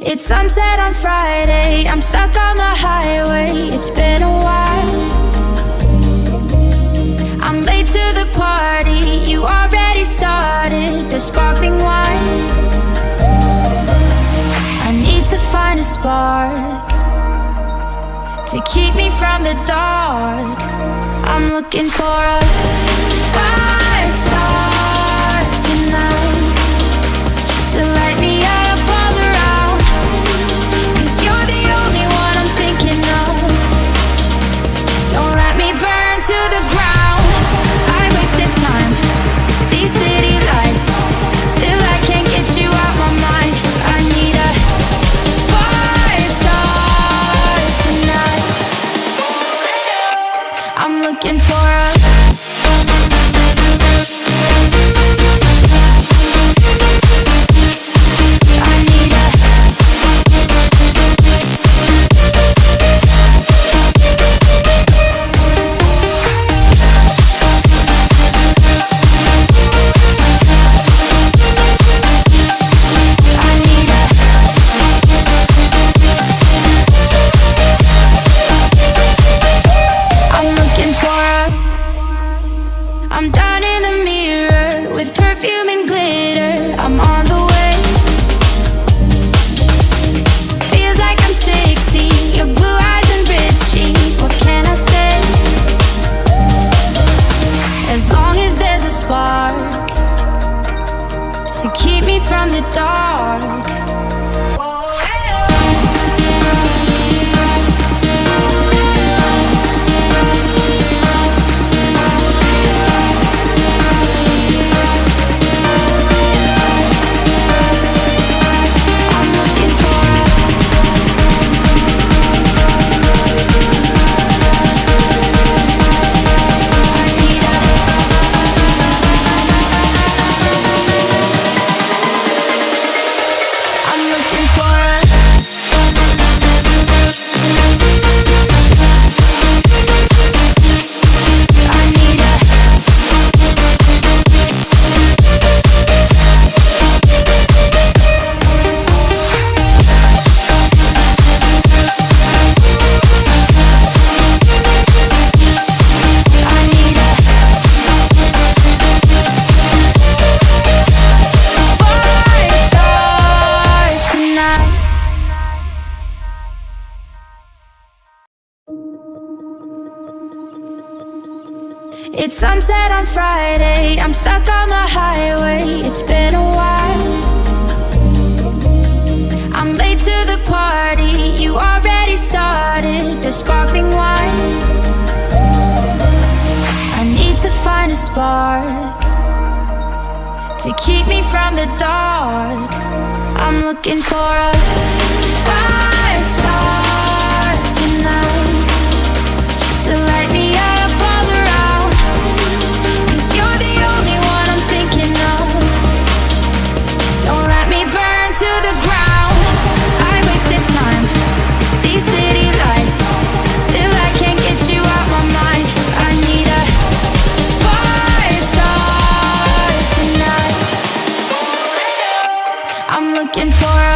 It's sunset on Friday, I'm stuck on the highway. It's been a while. I'm late to the party, you already started the sparkling wine. I need to find a spark to keep me from the dark. I'm looking for a fire start tonight to light me up all around. 'Cause you're the only one I'm thinking of. Don't let me burn to the ground. I wasted time, these city lights, still I can't get you out my mind. I need a fire start tonight. I'm looking for a I'm down in the mirror with perfume and glitter. I'm on the way. Feels like I'm 60, your blue eyes and ripped jeans. What can I say? As long as there's a spark to keep me from the dark. It's sunset on Friday, I'm stuck on the highway. It's been a while. I'm late to the party, you already started the sparkling wine. I need to find a spark to keep me from the dark. I'm looking for a fire start tonight to light me up all around. 'Cause you're the only one I'm thinking of. Don't let me burn to the ground. I wasted time, these city lights, still I can't get you out my mind. I need a fire start tonight. I'm looking for a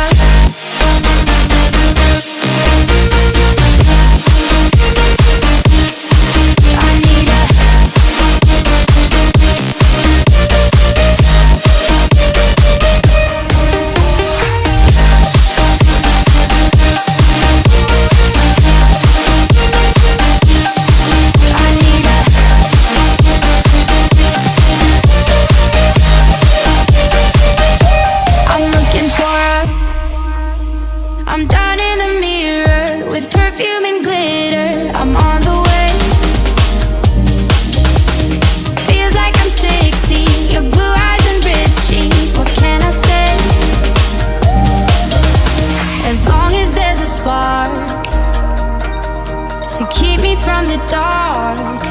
I'm down in the mirror with perfume and glitter. I'm on the way. Feels like I'm 60, your blue eyes and ripped jeans. What can I say? As long as there's a spark to keep me from the dark.